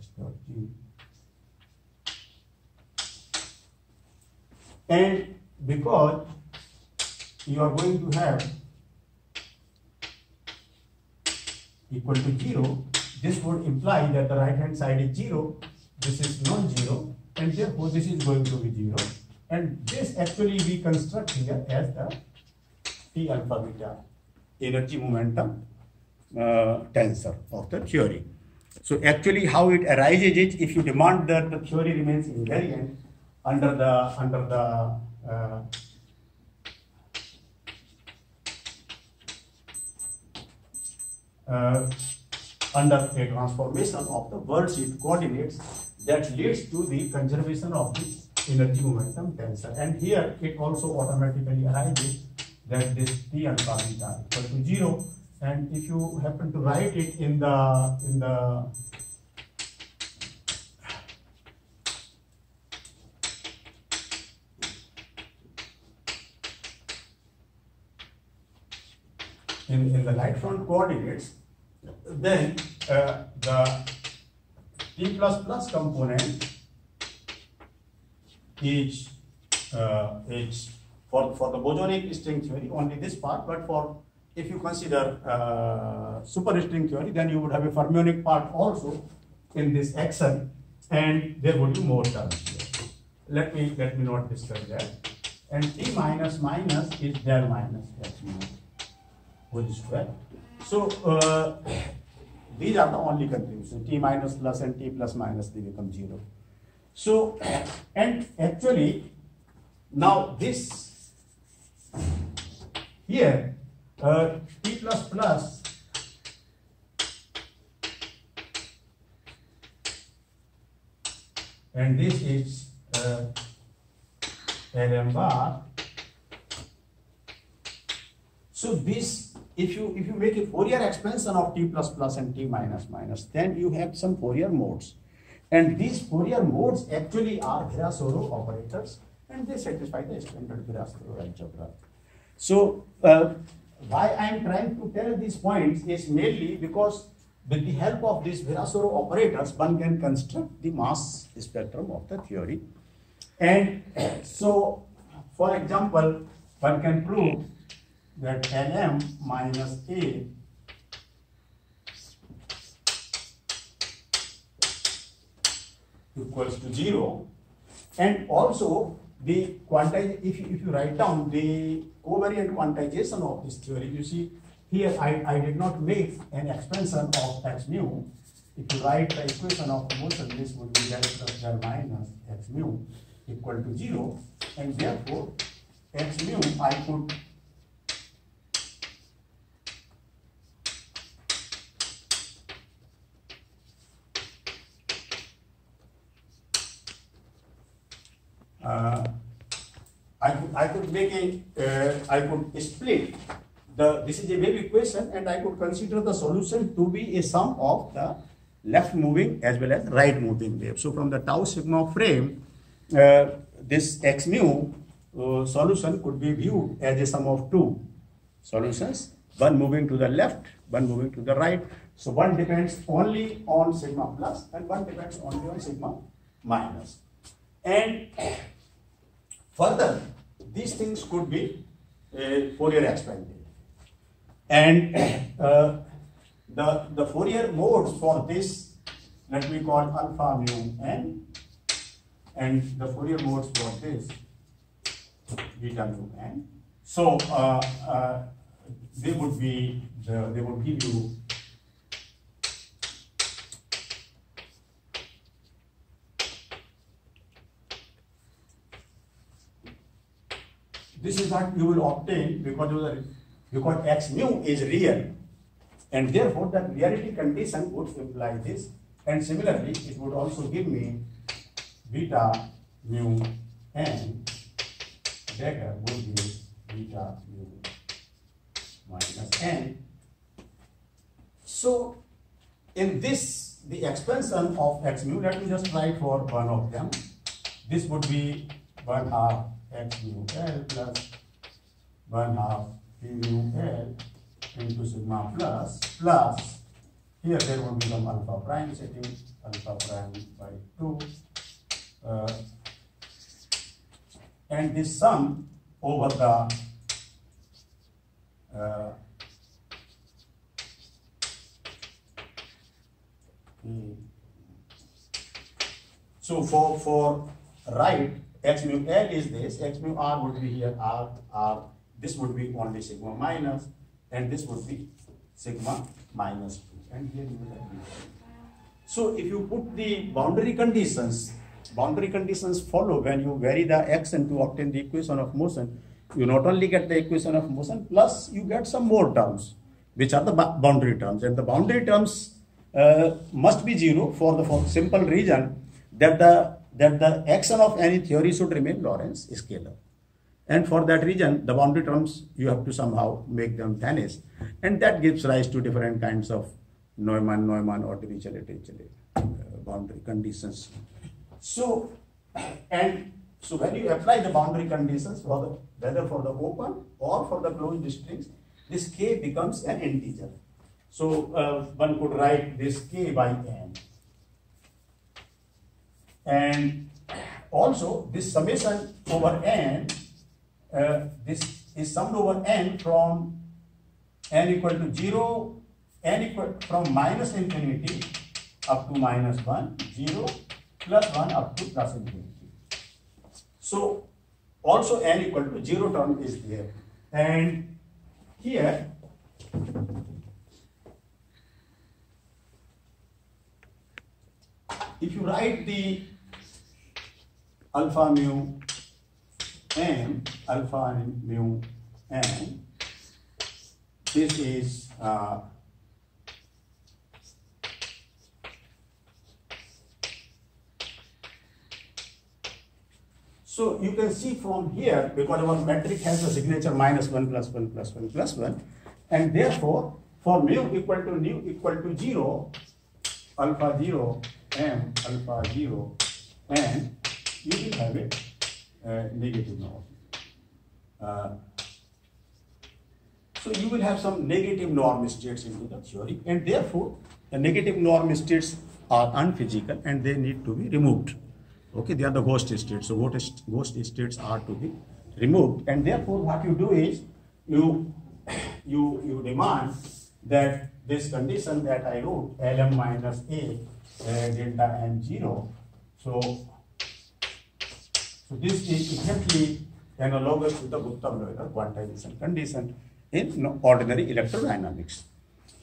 H dot G. And because you are going to have equal to 0, this would imply that the right hand side is 0, this is non-zero, and therefore this is going to be 0. And this actually we construct here as the T alpha beta energy momentum tensor of the theory. So actually how it arises is, if you demand that the theory remains invariant under a transformation of the worldsheet coordinates that leads to the conservation of the energy momentum tensor. And here it also automatically arises that this T alpha beta equal to 0. And if you happen to write it in the light front coordinates, then the T plus plus component is for the bosonic string theory only this part, but for if you consider superstring theory, then you would have a fermionic part also in this action, and there would be more terms here. Let me not discuss that. And T minus minus is del minus H mu whole square. So these are the only contributions. T minus plus and T plus minus, they become 0. So and actually now this here T plus plus and this is Lm bar. So this, if you make a Fourier expansion of T plus plus and T minus minus, then you have some Fourier modes, and these Fourier modes actually are Virasoro operators, and they satisfy the standard Virasoro algebra. So why I am trying to tell these points is mainly because with the help of these Virasoro operators, one can construct the mass spectrum of the theory. And so, for example, one can prove that Lm minus A equals to 0, and also the quantization, if you write down the covariant quantization of this theory, you see here I did not make an expansion of X mu. If you write the equation of motion, this would be del plus del minus X mu equal to 0, and therefore X mu I could I could make I could split this is a wave equation, and I could consider the solution to be a sum of the left moving as well as right moving wave. So from the tau sigma frame, this X mu solution could be viewed as a sum of two solutions, one moving to the left, one moving to the right. So one depends only on sigma plus and one depends only on sigma minus. And further, these things could be Fourier expanded. And the Fourier modes for this, let me call alpha mu n, and the Fourier modes for this beta mu n. So they would give you this is what you will obtain because X mu is real, and therefore that reality condition would imply this, and similarly it would also give me beta mu n dagger would be beta mu minus n. So in this, the expansion of X mu, let me just write for one of them. This would be 1/2 X mu L plus 1/2 P mu L into sigma plus here there will be some alpha prime setting, alpha prime by 2, and this sum over the so for right, x mu L is this, x mu R would be here, R, this would be only sigma minus, and this would be sigma minus 2, and here you will have B. So if you put the boundary conditions follow when you vary the x and to obtain the equation of motion. You not only get the equation of motion, plus you get some more terms, which are the boundary terms, and the boundary terms must be 0 for the simple reason that the action of any theory should remain Lorentz scalar. And for that reason, the boundary terms, you have to somehow make them vanish. And that gives rise to different kinds of Neumann or Dirichlet boundary conditions. So when you apply the boundary conditions whether for the open or for the closed strings, this k becomes an integer. So one could write this k by n. And also this summation over n, this is summed over n from n equal to 0, from minus infinity up to minus 1, 0, plus 1 up to plus infinity. So also n equal to 0 term is there. And here if you write the alpha mu n, this is so you can see from here, because our metric has a signature minus 1 plus 1 plus 1 plus 1, and therefore for mu equal to 0, alpha 0, m alpha 0, and you will have a negative norm. So you will have some negative norm states into the theory, and therefore the negative norm states are unphysical and they need to be removed. Okay, they are the ghost states. So ghost states are to be removed, and therefore what you do is you demand that this condition that I wrote, Lm minus A delta m 0. So this is exactly analogous to the Gustav-Leiter quantization condition in ordinary electrodynamics.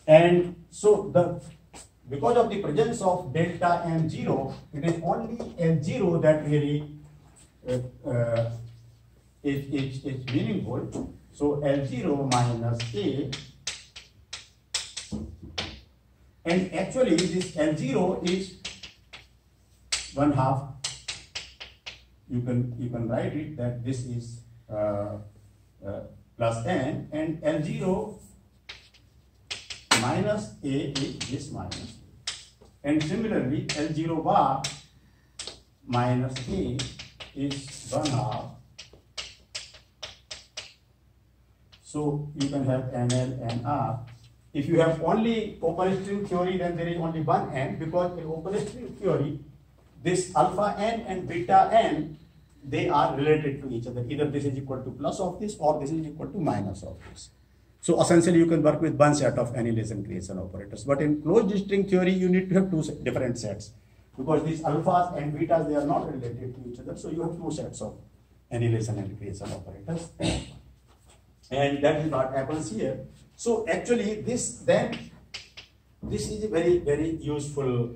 And so because of the presence of delta m 0, it is only L0 that really is meaningful. So L0 minus A, and actually this L0 is 1/2. You can write it that this is plus n, and L0 minus A is this minus, and similarly L0 bar minus A is 1/2. So you can have NL and R. If you have only open string theory, then there is only one n, because in open string theory, this alpha n and beta n, they are related to each other. Either this is equal to plus of this or this is equal to minus of this. So essentially you can work with one set of annihilation creation operators. But in closed string theory, you need to have two different sets, because these alphas and betas, they are not related to each other. So you have two sets of annihilation and creation operators. And that is what happens here. So actually this is a very, very useful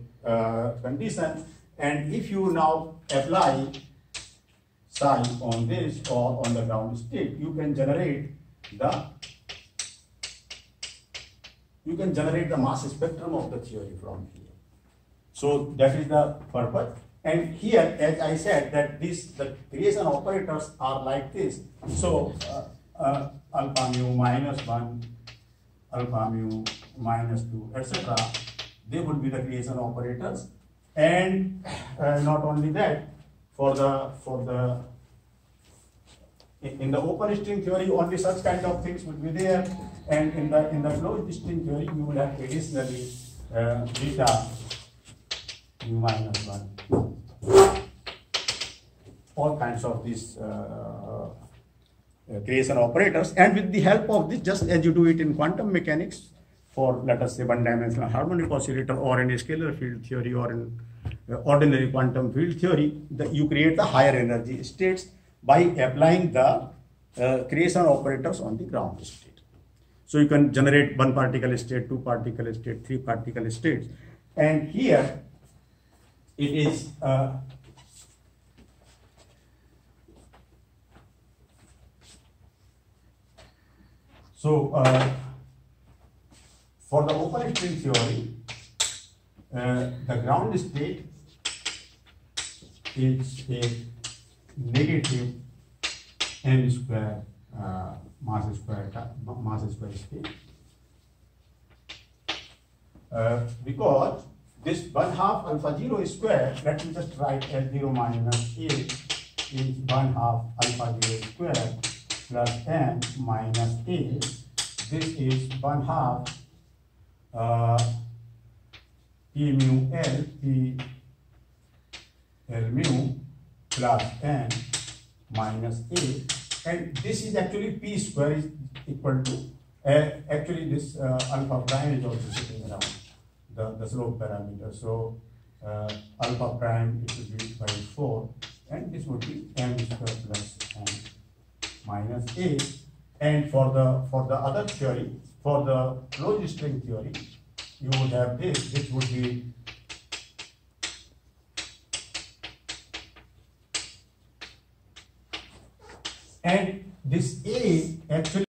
condition. And if you now apply psi on this or on the ground state, you can generate the mass spectrum of the theory from here. So that is the purpose. And here, as I said, that the creation operators are like this. So alpha mu minus 1, alpha mu minus 2, etc. They would be the creation operators. And not only that, in the open string theory, only such kind of things would be there, and in the closed string theory, you will have additionally beta mu minus 1. All kinds of these creation operators, and with the help of this, just as you do it in quantum mechanics for, let us say, one-dimensional harmonic oscillator, or in a scalar field theory, or in ordinary quantum field theory, you create the higher energy states by applying the creation operators on the ground state. So you can generate one particle state, two particle state, three particle states, and here it is for the open string theory, the ground state is a negative m square mass square state, because this 1/2 alpha 0 square, let me just write as 0 minus a, is 1/2 alpha 0 square plus m minus a. This is 1/2 p mu l mu plus n minus a, and this is actually p square is equal to actually this alpha prime is also sitting around the slope parameter. So alpha prime, it will be by 4, and this would be m square plus n minus a. And for the other theory, for the closed string theory, you would have this. This would be and this a actually